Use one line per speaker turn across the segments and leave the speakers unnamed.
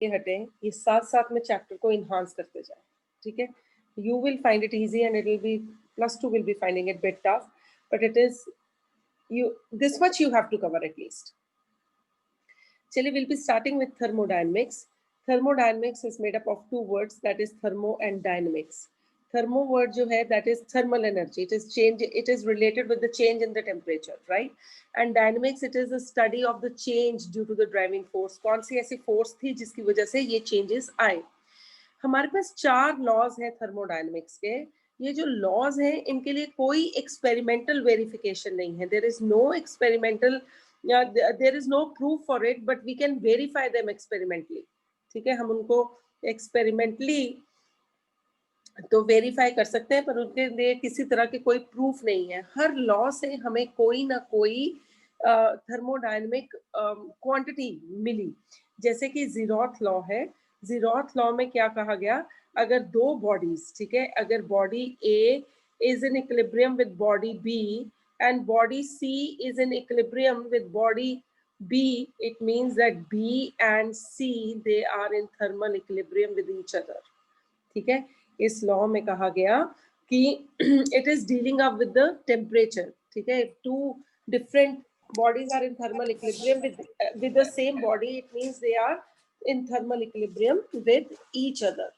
के हटे, ये साथ साथ में चैप्टर को इन्हांस करते जाए, ठीक है। You will find it easy and it will be +2 will be finding it bit tough, but it is this much you have to cover at least. Chaliye, we'll be starting with thermodynamics. Thermodynamics is made up of two words, that is thermo and dynamics. Thermo word जो है that is thermal energy. It is change. It is related with the change in the temperature, right? And dynamics, it is a study of the change due to the driving force. कौन सी ऐसी force थी जिसकी वजह से ये changes आए? हमारे पास 4 laws हैं थर्मोडायनेमिक्स के। ये जो लॉज हैं इनके लिए कोई एक्सपेरिमेंटल वेरिफिकेशन नहीं है। There is no experimental, there is no proof for it, but we can verify them experimentally, ठीक है। हम उनको एक्सपेरिमेंटली तो वेरीफाई कर सकते हैं, पर उनके लिए किसी तरह के कोई प्रूफ नहीं है। हर लॉ से हमें कोई ना कोई थर्मोडायनेमिक क्वांटिटी मिली। जैसे कि जीरोथ लॉ है, जीरोथ लॉ में क्या कहा गया, अगर दो बॉडीज, ठीक है, अगर body A is in equilibrium with body B and body C is in equilibrium with body B, it means that B and C they are in thermal equilibrium with each other, ठीक है। इस law में कहा गया कि it is dealing up with the temperature, ठीक है। Two different bodies are in thermal equilibrium with the same body, it means they are in thermal equilibrium with each other.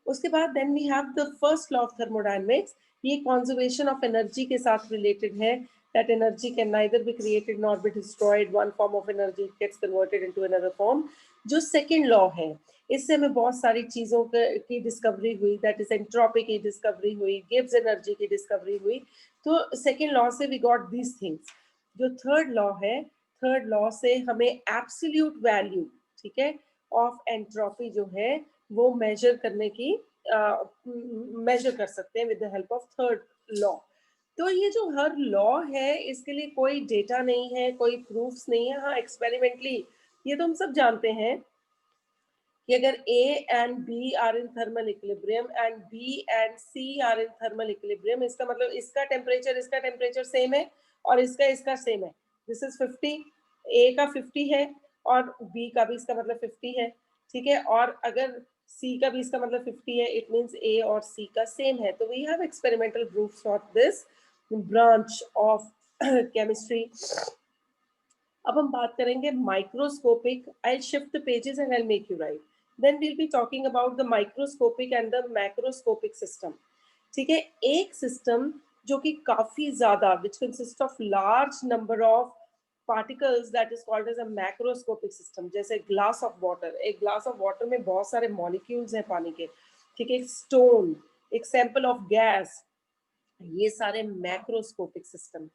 उसके बाद then we have the first law of thermodynamics. ये conservation of energy के साथ related है, that energy can neither be created nor be destroyed. One form of energy gets converted into another form. जो second law है, इससे हमें बहुत सारी चीज़ों की डिस्कवरी हुई, that is entropy की डिस्कवरी हुई, गिब्स एनर्जी की डिस्कवरी हुई। तो second law से we got these things. जो थर्ड लॉ है, थर्ड लॉ से हमें एब्सोल्यूट वैल्यू, ठीक है, ऑफ एंट्रोपी जो है वो मेजर करने की मेजर कर सकते हैं with the help of third law. तो ये जो हर लॉ है इसके लिए कोई डेटा नहीं है, कोई प्रूफ्स नहीं है। हाँ, एक्सपेरिमेंटली ये तो हम सब जानते हैं कि अगर A and B are in thermal equilibrium and B and C are in thermal equilibrium, इसका मतलब इसका टेम्परेचर सेम है और इसका सेम है। दिस इज 50, A का 50 है और B का भी इसका मतलब 50 है, ठीक है। और अगर C का भी इसका मतलब 50 है, इट मीन्स A और C का सेम है। तो we have experimental proofs for this branch of chemistry. अब हम बात करेंगे microscopic. I shift the pages and I make you write. Then we'll be talking about the microscopic and the macroscopic system, ठीक है। एक system जो कि काफी ज्यादा, which consists of large number of particles, that is called as a macroscopic system। जैसे glass of water, एक glass of water में बहुत सारे मॉलिक्यूल्स हैं पानी के, ठीक है। स्टोन, एक सैंपल ऑफ गैस, ये सारे मैक्रोस्कोपिक सिस्टम,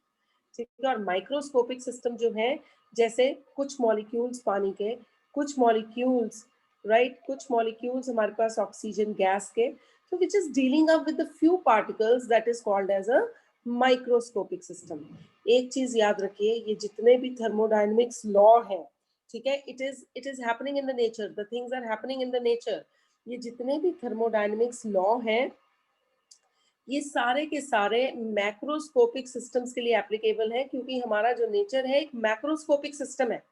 ठीक है। और माइक्रोस्कोपिक सिस्टम जो है, जैसे कुछ मॉलिक्यूल्स पानी के, कुछ मॉलिक्यूल्स, राइट, कुछ मॉलिक्यूल्स हमारे पास ऑक्सीजन गैस के, तो which is dealing up with the few particles, that is called as a microscopic system. एक चीज याद रखिए, ये जितने भी थर्मोडायनेमिक्स लॉ हैं, ठीक है, it is happening in the nature, the things are happening in the nature. ये जितने भी थर्मोडायनेमिक्स लॉ हैं ये सारे के सारे मैक्रोस्कोपिक सिस्टम्स के लिए एप्लीकेबल है, क्योंकि हमारा जो नेचर है एक मैक्रोस्कोपिक सिस्टम है,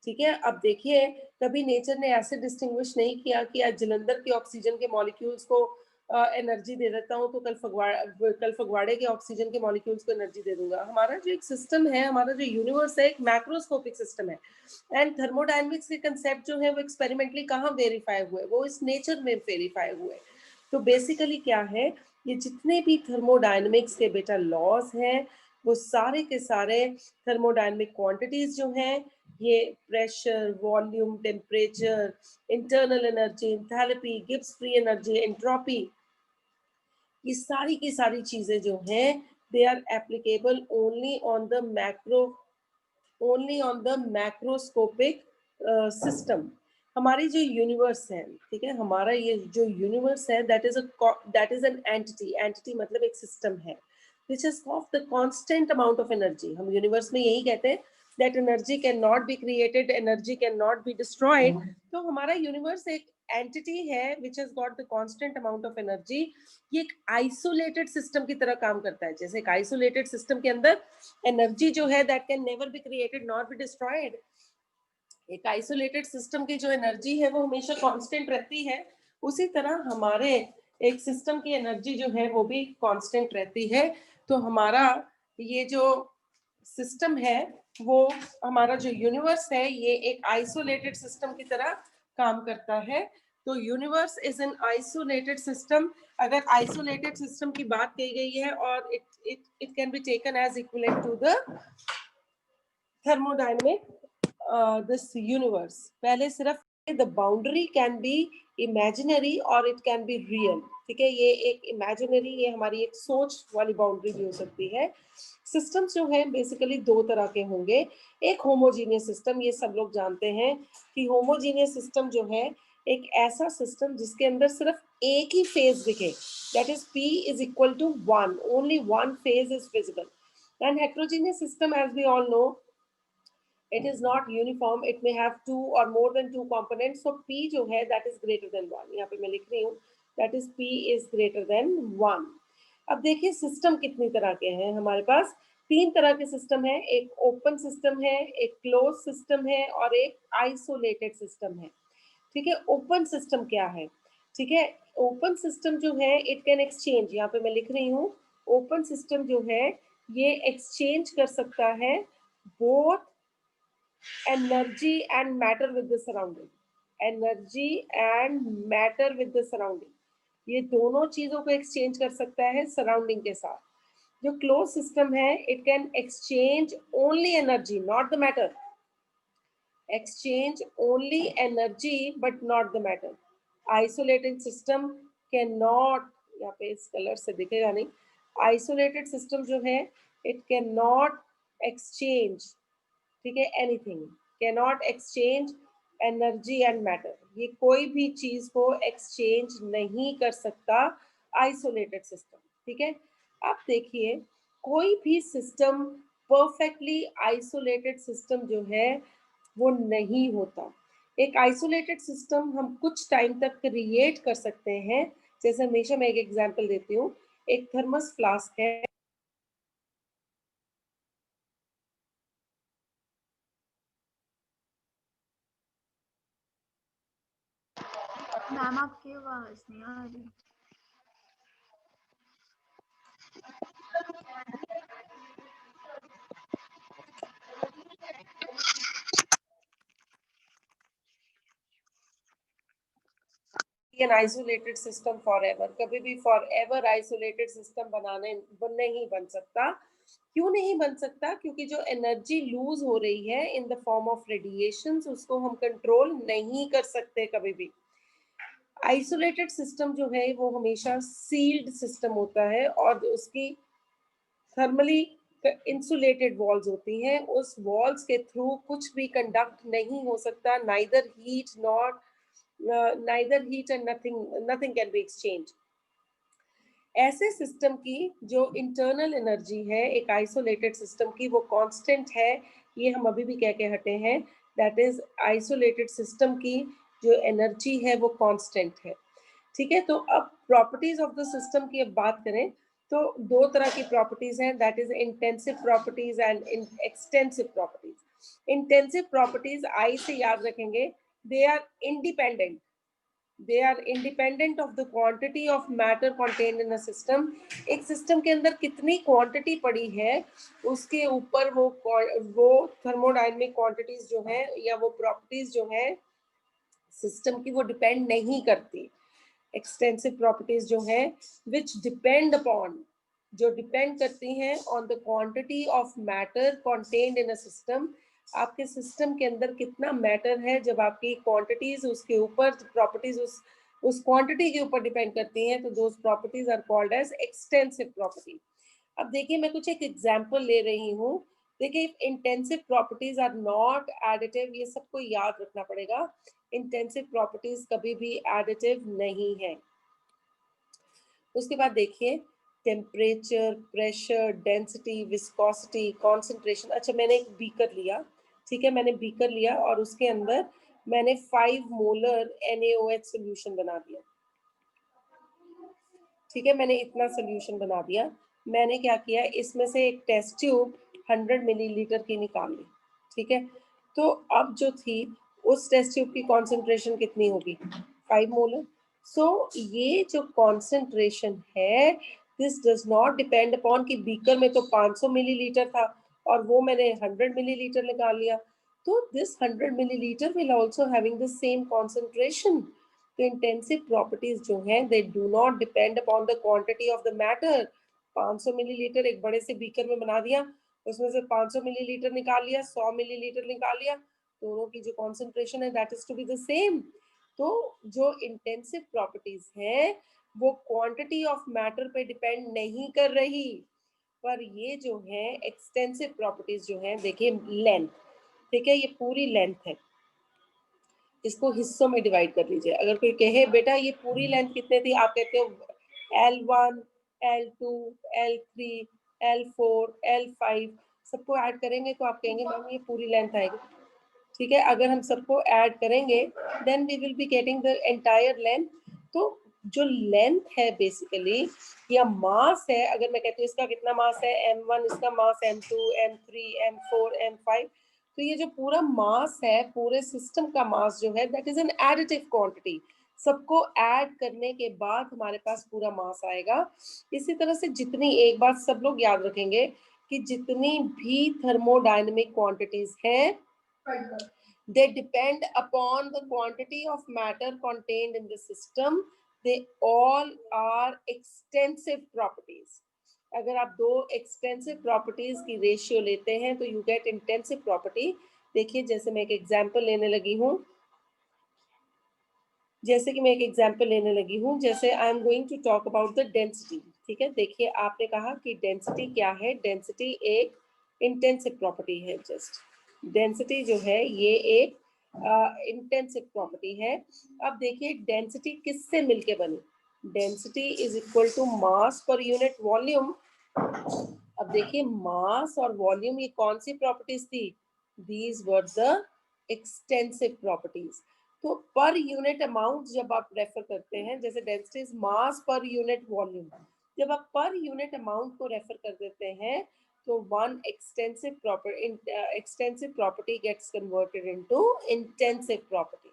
ठीक है। अब देखिए, कभी नेचर ने ऐसे डिस्टिंग्विश नहीं किया कि आज जलंधर के ऑक्सीजन के मॉलिक्यूल्स को एनर्जी दे देता हूँ तो कल फगवाड़े के ऑक्सीजन के मॉलिक्यूल्स को एनर्जी दे दूंगा। हमारा जो एक सिस्टम है, हमारा जो यूनिवर्स है, एक मैक्रोस्कोपिक सिस्टम है। एंड थर्मोडायनेमिक्स के कंसेप्ट जो है वो एक्सपेरिमेंटली कहाँ वेरीफाई हुए, वो इस नेचर में वेरीफाई हुए। तो बेसिकली क्या है, ये जितने भी थर्मोडायनेमिक्स के बेटा लॉज हैं वो सारे के सारे थर्मोडायनेमिक क्वांटिटीज जो हैं, ये pressure, volume, temperature, internal energy, enthalpy, Gibbs free energy, entropy, ये सारी की सारी चीजें जो हैं they are applicable only on the macroscopic system. हमारी जो यूनिवर्स है, ठीक है, हमारा ये जो यूनिवर्स है दैट इज एन एंटिटी मतलब एक सिस्टम है which is of the constant amount of energy। हम यूनिवर्स में यही कहते हैं that energy cannot be created, energy cannot be destroyed। तो हमारा यूनिवर्स एक एंटिटी है which has got the constant amount of energy। ये एक आइसोलेटेड सिस्टम की तरह काम करता है। जैसे एक आइसोलेटेड सिस्टम के अंदर एनर्जी जो है that can never be created nor be destroyed, एक आइसोलेटेड सिस्टम की जो एनर्जी है वो हमेशा कांस्टेंट रहती है, उसी तरह हमारे एक सिस्टम की एनर्जी जो है वो भी कांस्टेंट रहती है। तो हमारा ये जो सिस्टम है, वो हमारा जो यूनिवर्स है, ये एक आइसोलेटेड सिस्टम की तरह काम करता है। तो universe is an isolated system. अगर आइसोलेटेड सिस्टम की बात की गई है और it can be taken as equivalent to the thermodynamic this universe. पहले सिर्फ the boundary can be imaginary or it can be real, ठीक है। ये एक imaginary, ये हमारी एक सोच वाली बाउंड्री भी हो सकती है। सिस्टम्स जो है बेसिकली दो तरह के होंगे। एक होमोजीनियस सिस्टम, ये सब लोग जानते हैं कि होमोजीनियस सिस्टम जो है एक ऐसा सिस्टम जिसके अंदर सिर्फ एक ही फेज दिखे, that is P is equal to 1, only one phase is visible. And heterogeneous system, as we all know, it is not uniform, it may have two or more than two components. So P जो है that is greater than 1, यहाँ पे मैं लिख रही हूँ that is P is greater than 1. अब देखिए सिस्टम कितनी तरह के हैं हमारे पास। तीन तरह के सिस्टम है, एक ओपन सिस्टम है, एक क्लोज सिस्टम है और एक आइसोलेटेड सिस्टम है, ठीक है। ओपन सिस्टम क्या है, ठीक है। ओपन सिस्टम जो है इट कैन एक्सचेंज, यहाँ पे मैं लिख रही हूँ ओपन सिस्टम जो है ये एक्सचेंज कर सकता है both energy and matter with the surrounding, energy and matter with the surrounding, ये दोनों चीजों को एक्सचेंज कर सकता है सराउंडिंग के साथ। जो क्लोज सिस्टम है it can exchange only energy not the matter, exchange only energy but not the matter. Isolated system cannot, यहाँ पे इस कलर से दिखेगा नहीं, isolated system जो है it cannot exchange, ठीक है, anything, cannot exchange energy and matter, ये कोई भी चीज को एक्सचेंज नहीं कर सकता आइसोलेटेड सिस्टम, ठीक है। अब देखिए कोई भी सिस्टम परफेक्टली आइसोलेटेड सिस्टम जो है वो नहीं होता। एक आइसोलेटेड सिस्टम हम कुछ टाइम तक क्रिएट कर सकते हैं, जैसे हमेशा मैं एक एग्जांपल देती हूँ। एक थर्मस फ्लास्क है,
मैम आपकी आवाज नहीं आ रही।
an isolated system forever, कभी भी forever isolated system नहीं बन सकता। क्यों नहीं बन सकता? क्योंकि जो एनर्जी लूज हो रही है in the form of radiations उसको हम कंट्रोल नहीं कर सकते कभी भी। आइसोलेटेड सिस्टम जो है वो हमेशा सील्ड सिस्टम होता है और उसकी थर्मली इंसुलेटेड वॉल्स होती हैं, उस वॉल्स के थ्रू कुछ भी कंडक्ट नहीं हो सकता, neither heat not neither heat and nothing can be exchanged. ऐसे सिस्टम की जो इंटरनल एनर्जी है एक आइसोलेटेड सिस्टम की वो कांस्टेंट है, ये हम अभी भी कह के हटे हैं, दैट इज आइसोलेटेड सिस्टम की जो एनर्जी है वो कांस्टेंट है, ठीक है। तो अब प्रॉपर्टीज ऑफ द सिस्टम की अब बात करें तो दो तरह की प्रॉपर्टीज हैं, that is intensive properties and extensive properties. Intensive properties I से याद रखेंगे, they are independent, they are independent of the quantity of matter contained in a system. एक सिस्टम के अंदर कितनी क्वांटिटी पड़ी है उसके ऊपर वो थर्मोडायनेमिक क्वांटिटीज जो है या वो प्रॉपर्टीज जो है सिस्टम की वो डिपेंड नहीं करती। एक्सटेंसिव प्रॉपर्टीज जो है विच डिपेंड अपॉन, जो डिपेंड करती हैं on the quantity of matter contained in a system. आपके सिस्टम के अंदर कितना मैटर है, जब आपकी क्वांटिटीज उसके ऊपर प्रॉपर्टीज उस क्वांटिटी के ऊपर डिपेंड करती हैं तो those properties are called as extensive property. अब देखिए मैं कुछ एक एग्जांपल ले रही हूँ। देखिए intensive properties are not additive, ये सबको याद रखना पड़ेगा। इंटेंसिव प्रॉपर्टीज कभी भी एडिटिव नहीं है। उसके बाद देखिए temperature, pressure, density, viscosity, concentration. अच्छा मैंने एक बीकर लिया, ठीक है, मैंने बीकर लिया और उसके अंदर मैंने 5 मोलर NaOH सोल्यूशन बना दिया, ठीक है, मैंने इतना सोल्यूशन बना दिया। मैंने क्या किया, इसमें से एक टेस्ट ट्यूब 100 मिलीलीटर की निकाल ली, ठीक है। तो अब जो थी उस टेस्ट ट्यूब की कॉन्सेंट्रेशन कितनी होगी, 5 मोलर। सो ये जो कॉन्सेंट्रेशन है this does not depend upon कि बीकर में तो 500 मिलीलीटर था और वो मैंने 100 मिलीलीटर निकाल लिया, तो this 100 millilitre will also having the same concentration. तो इंटेंसिव प्रॉपर्टीज जो हैं they do not depend upon the quantity of the matter. 500 millilitre एक बड़े से बीकर में बना दिया, उसमें से 500 मिलीलीटर निकाल लिया, 100 मिलीलीटर निकाल लिया, दोनों की जो कॉन्सेंट्रेशन है that is to be the same. तो जो इंटेंसिव प्रॉपर्टीज हैं वो क्वांटिटी ऑफ मैटर पे डिपेंड नहीं कर रही, पर ये जो है एक्सटेंसिव प्रॉपर्टीज जो है, देखिए लेंथ, ठीक है, ये पूरी लेंथ है, इसको हिस्सों में डिवाइड कर लीजिए। अगर कोई कहे बेटा ये पूरी लेंथ कितने थी, आप कहते हो L1, L2, L3, L4, L5, सबको ऐड करेंगे तो आप कहेंगे मैम ये पूरी लेंथ आएगी, ठीक है। अगर हम सबको ऐड करेंगे then we will be getting the entire length. तो जो लेंथ है बेसिकली या मास है, अगर मैं कहती हूँ इसका कितना मास है m1, इसका मास m2, m3, m4, m5, तो ये जो पूरा मास है पूरे सिस्टम का मास जो है that is an additive quantity. सबको ऐड करने के बाद हमारे पास पूरा मास आएगा। इसी तरह से जितनी, एक बात सब लोग याद रखेंगे कि जितनी भी थर्मोडायनेमिक क्वांटिटीज हैं they depend upon the quantity of matter contained in the system. They all are extensive properties. अगर आप दो एक्सटेंसिव प्रॉपर्टीज की रेशियो लेते हैं तो यू गेट इंटेंसिव प्रॉपर्टी। देखिए जैसे मैं एक एग्जांपल लेने लगी हूँ, जैसे I am going to talk about the density, ठीक है। देखिए आपने कहा कि डेंसिटी क्या है, डेंसिटी एक इंटेंसिव प्रॉपर्टी है। जस्ट डेंसिटी जो है ये एक इंटेंसिव प्रॉपर्टी है। अब देखिए डेंसिटी किससे मिलके बनी, density is equal to mass per unit volume. अब देखिए मास और वॉल्यूम ये कौन सी प्रॉपर्टीज थी, these were the extensive properties. तो पर यूनिट अमाउंट जब आप रेफर करते हैं, जैसे density is mass per unit volume, जब आप पर यूनिट अमाउंट को रेफर कर देते हैं तो one extensive property gets converted into intensive property.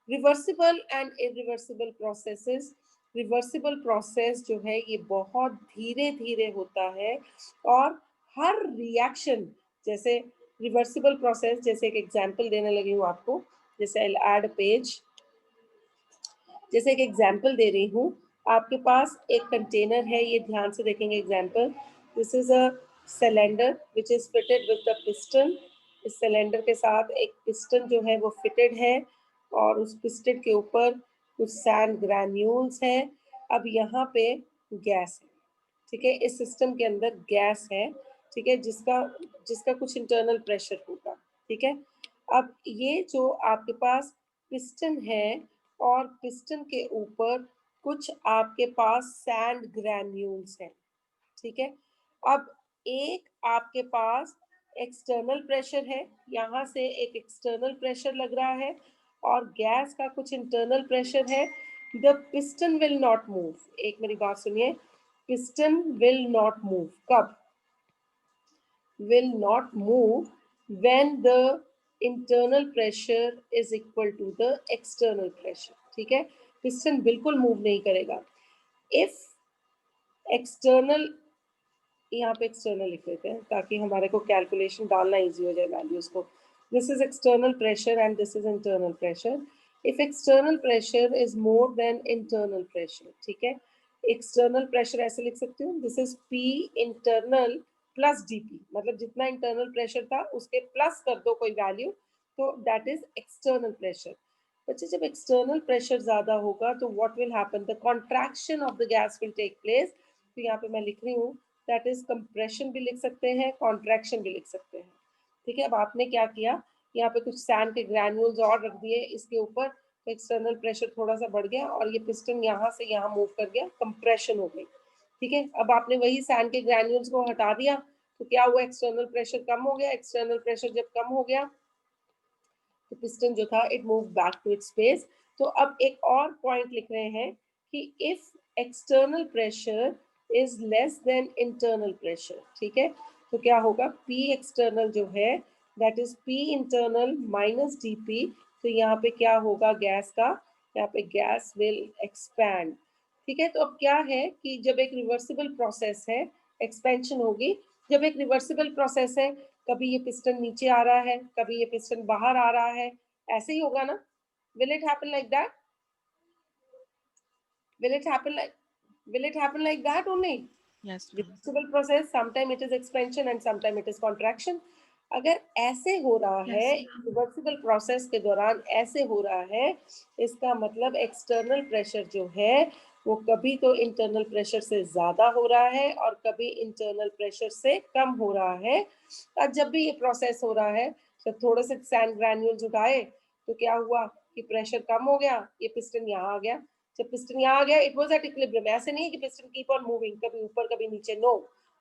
Reversible and irreversible processes, reversible process जो है ये बहुत धीरे धीरे होता है और हर रिएक्शन, जैसे रिवर्सिबल प्रोसेस, जैसे एक एग्जांपल देने लगी हूँ आपको, जैसे आई ऐड पेज, जैसे एक एग्जांपल दे रही हूँ। आपके पास एक कंटेनर है, ये ध्यान से देखेंगे example, this is a cylinder which is fitted with the piston. इस सिलेंडर के साथ एक पिस्टन जो है वो फिटेड है और उस पिस्टन के ऊपर कुछ सैंड ग्रैन्यूल्स हैं। अब यहाँ पे गैस है, ठीक है, इस सिस्टम के अंदर गैस है, ठीक है, जिसका जिसका कुछ इंटरनल प्रेशर होगा, ठीक है। अब ये जो आपके पास पिस्टन है और पिस्टन के ऊपर कुछ आपके पास सैंड ग्रैन्यूल्स हैं, ठीक है। अब एक आपके पास एक्सटर्नल प्रेशर है, यहाँ से एक एक्सटर्नल प्रेशर लग रहा है और गैस का कुछ इंटरनल प्रेशर है। The piston will not move, एक मेरी बात सुनिए, piston will not move, कब will not move, when the internal pressure is equal to the external pressure, ठीक है। piston बिल्कुल मूव नहीं करेगा। if external, यहाँ पे एक्सटर्नल लिख देते हैं ताकि हमारे को कैलकुलेशन डालना इजी हो जाए वैल्यूज को। This is external pressure and this is internal pressure. If external pressure is more than internal pressure, ठीक है, एक्सटर्नल प्रेशर ऐसे लिख सकती हूँ, this is P internal plus DP, मतलब जितना इंटरनल प्रेशर था उसके प्लस कर दो कोई वैल्यू, तो दैट इज एक्सटर्नल प्रेशर। बच्चे जब एक्सटर्नल प्रेशर ज्यादा होगा तो what will happen, the contraction of the gas will take place. तो यहाँ पे मैं लिख रही हूँ दैट इज कंप्रेशन भी लिख सकते हैं, कॉन्ट्रैक्शन भी लिख सकते हैं, ठीक है। अब आपने क्या किया, यहाँ पे कुछ सैंड के ग्रैन्यूल्स और रख दिए इसके ऊपर, तो एक्सटर्नल प्रेशर थोड़ा सा बढ़ गया और ये पिस्टन यहाँ से यहाँ मूव कर गया, कंप्रेशन हो गई, ठीक है। अब आपने वही सैंड के ग्रैन्यूल्स को हटा दिया तो क्या हुआ, एक्सटर्नल प्रेशर कम हो गया। एक्सटर्नल प्रेशर जब कम हो गया तो पिस्टन जो था it move back to its space. तो अब एक और पॉइंट लिख रहे हैं कि if external pressure is less than internal pressure, ठीक है, तो क्या होगा, पी एक्सटर्नल जो है that is P internal minus dP। तो यहाँ पे क्या होगा गैस का, यहाँ पे गैस विल एक्सपैंड। ठीक है, तो अब क्या है कि जब एक रिवर्सिबल प्रोसेस है, एक्सपेंशन होगी। जब एक रिवर्सिबल प्रोसेस है, कभी ये पिस्टन नीचे आ रहा है, कभी ये पिस्टन बाहर आ रहा है, ऐसे ही होगा ना? Will it happen like that? will it happen like will it happen like that only?
Yes, ma'am.
Reversible process, sometime it is expansion and sometime it is contraction। अगर ऐसे हो रहा है,
Yes, ma'am.
रिवर्सिबल प्रोसेस के दौरान ऐसे हो रहा है, इसका मतलब एक्सटर्नल प्रेशर जो है वो कभी तो इंटरनल प्रेशर से ज्यादा हो रहा है और कभी इंटरनल प्रेशर से कम हो रहा है। और जब भी ये प्रोसेस हो रहा है, जब थोड़े से सैंड ग्रैन्यूल्स उठाए तो क्या हुआ कि प्रेशर कम हो गया, ये पिस्टन यहाँ आ गया। जब पिस्टन यहाँ आ गया, इट वाज एट इक्विलिब्रियम। ऐसे नहीं है कि पिस्टन कीप ऑन मूविंग, कभी ऊपर कभी नीचे, no,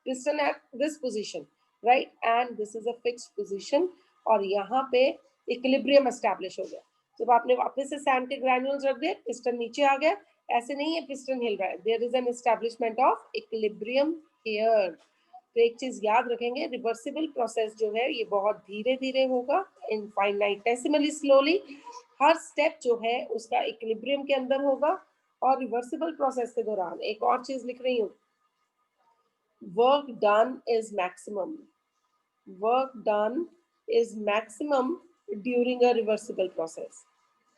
piston at this position, right, and this is a fixed position. और यहाँ पे इक्विलिब्रियम एस्टैब्लिश हो गया। जब आपने वापस से सैंड के ग्रैन्यूल्स रख दिए, पिस्टन नीचे आ गया। ऐसे नहीं है पिस्टन हिल रहा है, there is an establishment of equilibrium here. तो एक चीज याद रखेंगे, रिवर्सिबल प्रोसेस जो है ये बहुत धीरे धीरे होगा, इनफाइनाइटेसिमली स्लोली। हर स्टेप जो है उसका इक्विलिब्रियम के अंदर होगा। और रिवर्सिबल प्रोसेस के दौरान एक और चीज लिख रही हूँ, work done is maximum, work done is maximum during a reversible process.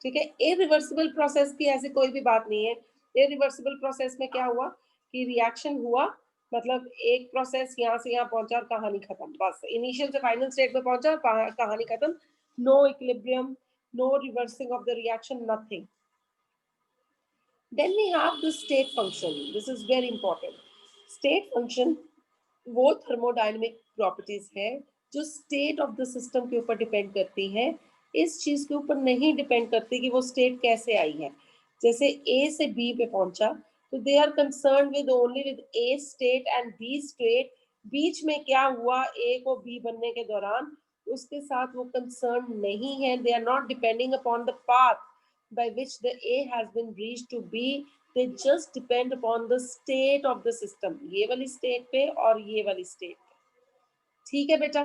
ठीक है, इरिवर्सिबल प्रोसेस की ऐसी कोई भी बात नहीं है। इरिवर्सिबल प्रोसेस में क्या हुआ कि रिएक्शन हुआ, मतलब एक प्रोसेस यहाँ से यहाँ पहुंचा और कहानी खत्म, बस इनिशियल से फाइनल स्टेट में पहुंचा और कहानी खत्म। No equilibrium, no reversing of the reaction, nothing. Then we have the state function. This is very important. State function वो थर्मोडायनेमिक प्रॉपर्टीज है जो स्टेट ऑफ द सिस्टम के ऊपर डिपेंड करती है, इस चीज के ऊपर नहीं डिपेंड करती कि वो स्टेट कैसे आई है। जैसे ए से बी पे पहुंचा तो they are concern with only with a state and B state. बीच में क्या हुआ ए को बी बनने के दौरान, उसके साथ वो कंसर्न नहीं है। They are not depending upon the path by which the A has been reached to B, they just depend upon the state of the system, ये वाली state पे और ये वाली state पे। ठीक है बेटा,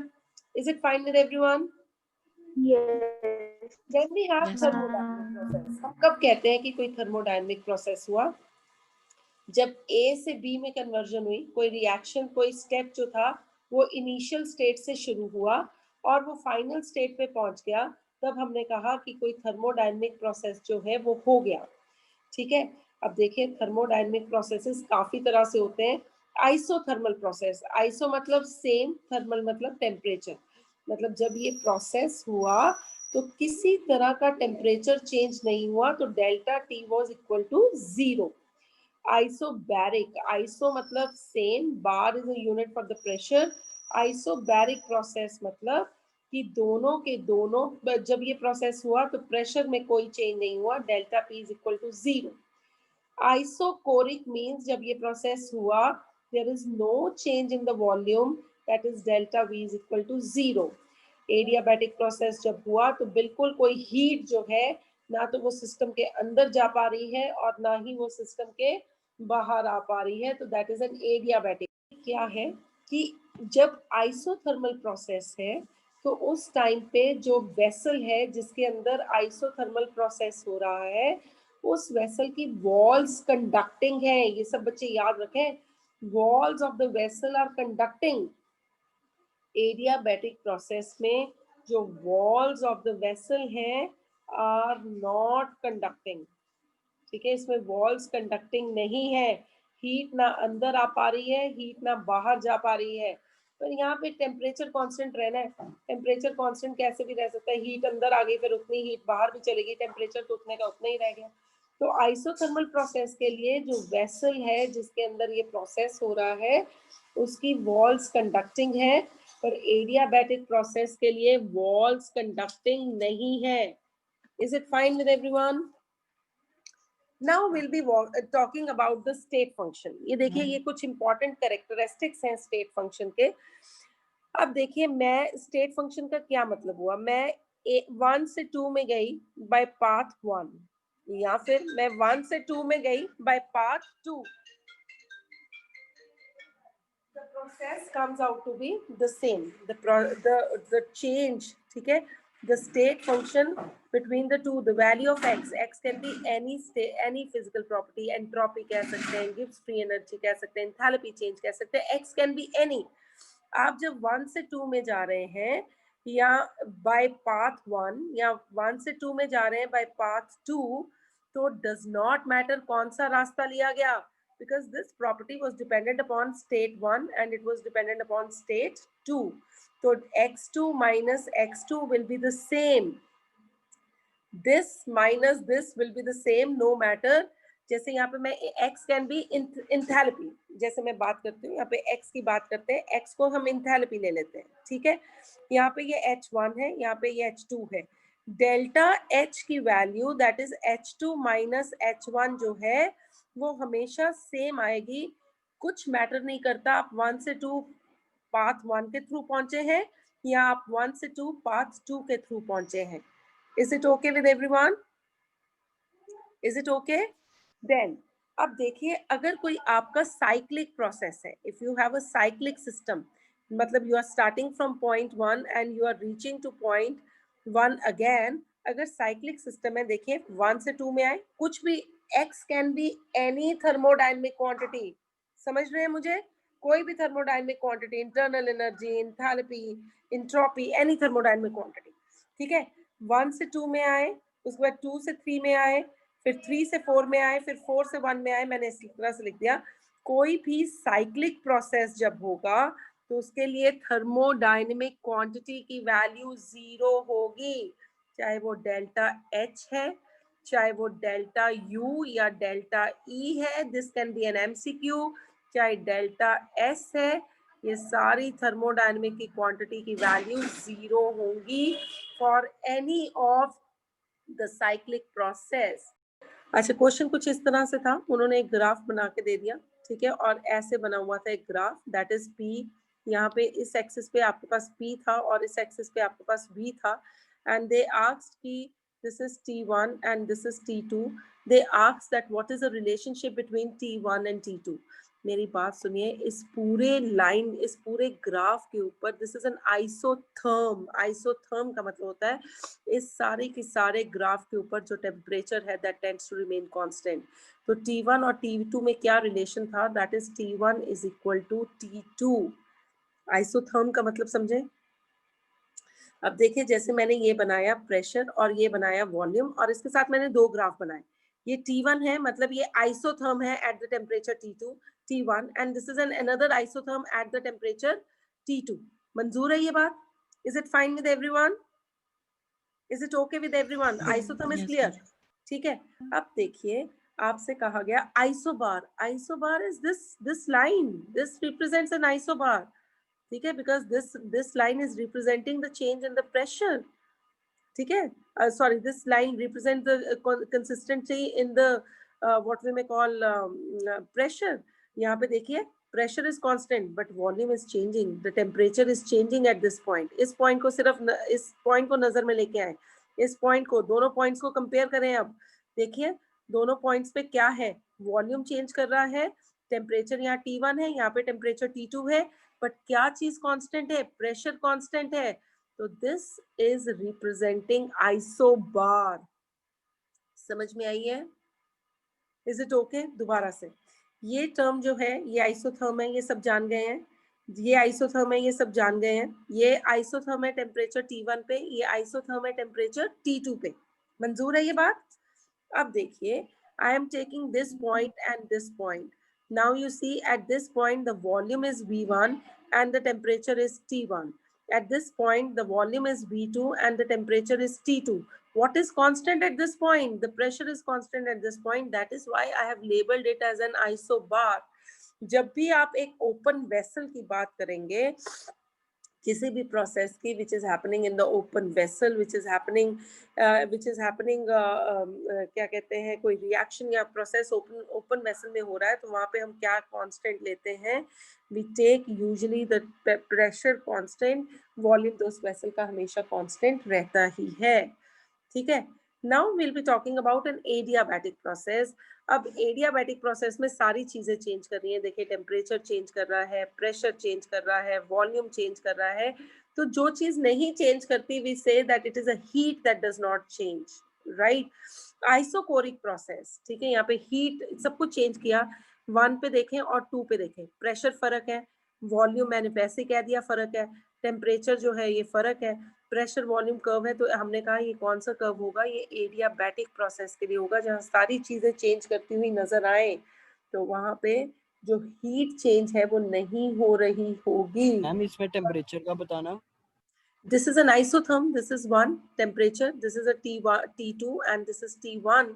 is it fine with everyone?
Yes,
Then we have
Yes,
thermodynamic process। हम कब कहते हैं कि कोई thermodynamic process हुआ? जब A से B में कन्वर्जन हुई, कोई रिएक्शन, कोई स्टेप जो था वो इनिशियल स्टेट से शुरू हुआ और वो फाइनल स्टेट पे पहुंच गया, तब हमने कहा कि कोई थर्मोडायनेमिक प्रोसेस जो है वो हो गया। ठीक है, अब देखिए थर्मोडायनेमिक प्रोसेसेस काफी तरह से होते हैं। आइसोथर्मल प्रोसेस, आइसो मतलब सेम, थर्मल मतलब टेम्परेचर, मतलब जब ये प्रोसेस हुआ तो किसी तरह का टेम्परेचर चेंज नहीं हुआ, तो delta T was equal to 0। Isobaric, iso मतलब same, bar is a unit for the pressure. Isobaric process मतलब कि दोनों के दोनों, जब ये प्रोसेस हुआ तो प्रेशर में कोई चेंज नहीं हुआ, delta P is equal to 0। Isochoric means जब ये प्रोसेस हुआ there is no change in the volume, that is delta V is equal to 0। Adiabatic process जब हुआ तो बिल्कुल कोई हीट जो है ना तो वो सिस्टम के अंदर जा पा रही है और ना ही वो सिस्टम के बाहर आ पा रही है, तो दैट इज एन एडियाबैटिक। क्या है कि जब आइसोथर्मल प्रोसेस है तो उस टाइम पे जो वेसल है जिसके अंदर आइसोथर्मल प्रोसेस हो रहा है, उस वेसल की वॉल्स कंडक्टिंग है। ये सब बच्चे याद रखें, walls of the vessel are conducting. Adiabatic process में जो वॉल्स ऑफ द वेसल हैं आर नॉट कंडक्टिंग। ठीक है, इसमें वॉल्स कंडक्टिंग नहीं है, हीट ना अंदर आ पा रही है, हीट ना बाहर जा पा रही है। पर यहाँ पे टेम्परेचर कांस्टेंट रहना है। टेम्परेचर कांस्टेंट कैसे भी रह सकता है, हीट अंदर आ गई फिर उतनी हीट बाहर भी चलेगी, टेम्परेचर तो उतने का उतना ही रह गया। तो आइसोथर्मल प्रोसेस के लिए जो वेसल है जिसके अंदर ये प्रोसेस हो रहा है उसकी वॉल्स कंडक्टिंग है, पर एडियाबैटिक प्रोसेस के लिए वॉल्स कंडक्टिंग नहीं है। Is it fine with everyone? Now we'll be talking about the state function। ये देखिए ये कुछ important characteristics हैं state function के। अब देखिए मैं state function का क्या मतलब हुआ, मैं 1 से 2 में गई by path 1 या फिर मैं 1 से 2 में गई by path 2। the process comes out to be the same. The change, ठीक है, the state function between the two, the value of x can be any state, any physical property, entropy कह सकते हैं, Gibbs free energy कह सकते हैं, enthalpy change कह सकते हैं, x can be any. आप जब 1 से 2 में जा रहे हैं या by path 1 या 1 से 2 में जा रहे हैं by path 2, तो does not matter कौन सा रास्ता लिया गया, because this property was dependent upon state 1 and it was dependent upon state 2. So x2 minus x2 will be the same. This minus this will be the same no matter. जैसे यहाँ पे मैं x can be enthalpy, जैसे मैं बात करती हूँ यहाँ पे x की बात करते हैं, x को हम enthalpy ले लेते हैं, ठीक है, यहाँ पे ये h1 है, यहाँ पे ये h2 है, डेल्टा h की value that is h2 minus h1 जो है वो हमेशा सेम आएगी, कुछ मैटर नहीं करता आप 1 से 2 पाथ 1 के थ्रू पहुंचे हैं या आप 1 से 2 पाथ 2 के थ्रू पहुंचे हैं. Is it okay with everyone? Is it okay? Then अब देखिए अगर कोई आपका साइक्लिक प्रोसेस है, if you have a cyclic system, मतलब you are starting from point 1 and you are reaching to point 1 again, अगर साइक्लिक सिस्टम है, देखिए 1 से 2 में आए, कुछ भी x can be any thermodynamic quantity, समझ रहे हैं मुझे, कोई भी thermodynamic quantity, internal energy, enthalpy, entropy, any thermodynamic quantity, ठीक है, 1 से 2 में आए, उसके बाद 2 से 3 में आए, फिर 3 से 4 में आए, फिर 4 से 1 में आए, मैंने इस तरह से लिख दिया. कोई भी साइक्लिक प्रोसेस जब होगा तो उसके लिए थर्मोडायनेमिक क्वांटिटी की वैल्यू 0 होगी, चाहे वो डेल्टा H है, चाहे वो डेल्टा U या डेल्टा E है, this can be an MCQ, चाहे डेल्टा S है, ये सारी थर्मोडायनेमिक की क्वांटिटी की वैल्यू 0 होंगी for any of the cyclic process. अच्छा, क्वेश्चन कुछ इस तरह से था, उन्होंने एक ग्राफ बना के दे दिया, ठीक है, और ऐसे बना हुआ था एक ग्राफ, दैट इज P, यहाँ पे इस एक्सिस पे आपके पास P था और इस एक्सिस पे आपके पास V था, एंड दे आस्क्ड कि this is T1 and this is T2. They asked that what is the relationship between T1 and T2. मेरी बात सुनिए, इस पूरे लाइन, इस पूरे ग्राफ के ऊपर this is an isotherm. Isotherm का मतलब होता है इस सारे के सारे ग्राफ के ऊपर जो टेम्परेचर है that tends to remain constant. तो T1 और T2 में क्या रिलेशन था, that is T1 is equal to T2. Isotherm का मतलब समझे. अब देखिए जैसे मैंने ये बनाया प्रेशर और ये बनाया वॉल्यूम और इसके साथ मैंने दो ग्राफ बनाए, ये T1 है, मतलब ये आइसोथर्म है at the temperature T2 T1 and this is an another isotherm at the temperature T2. मंजूर है ये बात? Is it fine with everyone? Is it okay with everyone? Isotherm is clear, ठीक है. अब देखिए आपसे कहा गया isobar. Isobar is this line, this represents an isobar, ठीक है, because this line is representing the change in the pressure, ठीक है, sorry, this line represents the consistency in the what we may call pressure. यहाँ पे देखिए pressure is constant but volume is changing, the temperature is changing at this point. इस point को सिर्फ इस point को नजर में लेके आए, इस point को, दोनों points को compare करें. अब देखिए दोनों points पे क्या है, volume change कर रहा है, temperature यहाँ T1 है, यहाँ पे temperature T2 है, बट क्या चीज कांस्टेंट है, प्रेशर कांस्टेंट है. तो दिस इज रिप्रेजेंटिंग आइसोबार. समझ में आई है? Is it okay? दोबारा से, ये टर्म जो है ये आइसोथर्म है, ये सब जान गए हैं, ये आइसोथर्म है, ये सब जान गए हैं, ये आइसोथर्म है टेम्परेचर T1 पे, ये आइसोथर्म है टेम्परेचर T2 पे. मंजूर है ये बात? अब देखिए I am taking this point and this point. Now you see at this point the volume is V1 and the temperature is T1. At this point the volume is V2 and the temperature is T2. What is constant at this point? The pressure is constant at this point. That is why I have labeled it as an isobar. जब भी आप एक open vessel की बात करेंगे, किसी भी process की which is happening in the open vessel, which is happening क्या कहते हैं, कोई रिएक्शन या प्रोसेस ओपन वेसल में हो रहा है, तो वहाँ पे हम क्या कांस्टेंट लेते हैं, we take usually the pressure constant, volume तो उस वेसल का हमेशा कांस्टेंट रहता ही है, ठीक है. Now we'll be talking about an adiabatic process. अब adiabatic process में सारी चीजें चेंज कर रही हैं. देखिए टेम्परेचर चेंज कर रहा है, प्रेशर चेंज कर रहा है, वॉल्यूम चेंज कर रहा है. तो जो चीज नहीं चेंज करती, we say that it is a heat that does not change, right? Isochoric process, ठीक है, यहाँ पे हीट सब कुछ चेंज किया. 1 पे देखें और 2 पे देखें, प्रेशर फर्क है, वॉल्यूम मैंने वैसे कह दिया फर्क है, टेम्परेचर जो है ये फर्क है, प्रेशर वॉल्यूम कर्व है. तो हमने कहा ये कौन सा कर्व होगा, ये एडियाबैटिक प्रोसेस के लिए होगा, जहाँ सारी चीजें चेंज करती हुई नजर आए. तो वहां पे जो हीट चेंज है वो नहीं हो रही होगी.
मैम इसमें टेम्परेचर का बताना.
This is an isotherm, this is 1 temperature, this is a T1, T2 and this is T1.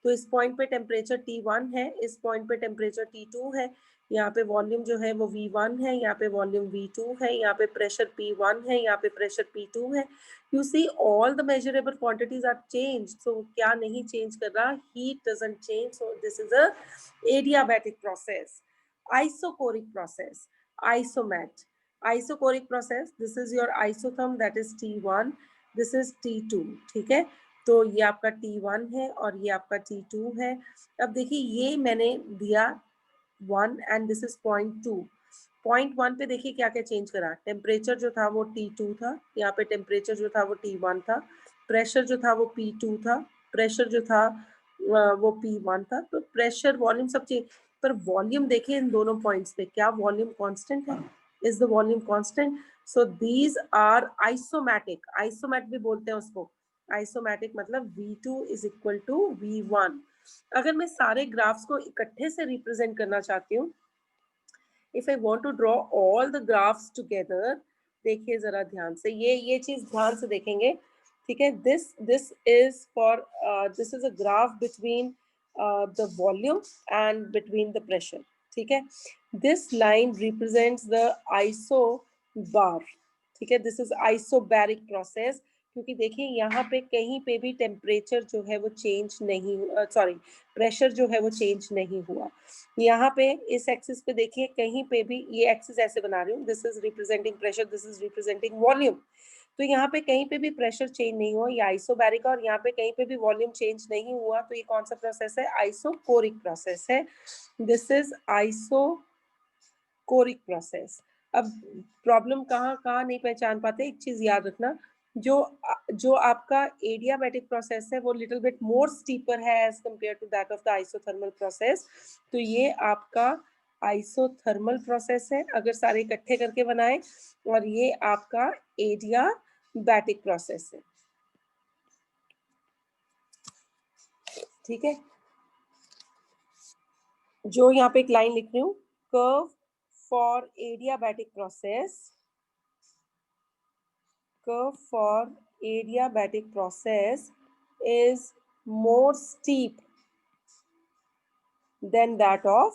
तो इस पॉइंट पे टेम्परेचर T1 है, इस पॉइंट पे टेम्परेचर T2 है, यहाँ पे वॉल्यूम जो है वो V1 है, यहाँ पे वॉल्यूम V2 है, यहाँ पे प्रेशर P1 है, यहाँ पे प्रेशर P2 है. You see all the measurable quantities are changed. So क्या नहीं change कर रहा, heat doesn't change. So this is a adiabatic process. Isochoric process, isomat. Isochoric process, this is your isotherm, that is T1, this is T2. ठीक है, तो ये आपका T1 है और ये आपका T2 है. अब देखिए ये मैंने दिया 1 and this is 0.2. 0.1 पे देखिए क्या क्या चेंज करा. टेम्परेचर जो था वो T2 था, यहाँ पे टेम्परेचर जो था वो T1 था, प्रेशर जो था वो P2 था, प्रेशर जो था वो P1 था. तो प्रेशर वॉल्यूम सब चेंज, पर वॉल्यूम देखिए इन दोनों पॉइंट्स पे, क्या वॉल्यूम कांस्टेंट है? Is the volume constant? So these are isomatic. Isomat भी बोलते हैं उसको. Isomatic मतलब V2 is equal to V1. अगर मैं सारे ग्राफ्स को इकट्ठे से रिप्रेजेंट करना चाहती हूँ, if I want to draw all the graphs together, देखिए जरा ध्यान से, ये चीज ध्यान से देखेंगे, ठीक है. This is for this is a graph between the volume and between the pressure, ठीक है. This line represents the isobar, ठीक है. This is isobaric process, क्योंकि देखिए यहाँ पे कहीं पे भी टेम्परेचर जो है वो चेंज नहीं, सॉरी प्रेशर जो है वो चेंज नहीं हुआ. यहाँ पे इस एक्सिस पे देखिए कहीं पे भी, ये एक्सिस ऐसे बना रही हूँ, this is representing pressure, this is representing volume. तो यहाँ पे कहीं पे भी प्रेशर चेंज नहीं हुआ, ये आइसोबैरिक, और यहाँ पे कहीं पे भी वॉल्यूम चेंज नहीं हुआ. तो ये कौन सा प्रोसेस है? आइसोकोरिक प्रोसेस है. This is isochoric process. अब प्रॉब्लम कहाँ कहाँ नहीं पहचान पाते, एक चीज याद रखना, जो आपका एडियाबैटिक प्रोसेस है वो लिटिल बिट मोर स्टीपर है as compare to that of the isothermal process. तो ये आपका आइसोथर्मल प्रोसेस है अगर सारे इकट्ठे करके बनाए, और ये आपका एडियाबैटिक प्रोसेस है. ठीक है, जो यहाँ पे एक लाइन लिख रही हूँ, curve for adiabatic process, curve for adiabatic process is more steep than that of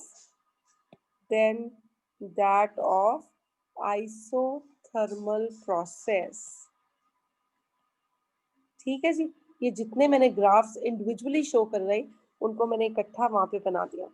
isothermal process. ठीक है जी, ये जितने मैंने ग्राफ्स इंडिविजुअली शो कर रहे उनको मैंने इकट्ठा वहां पे बना दिया.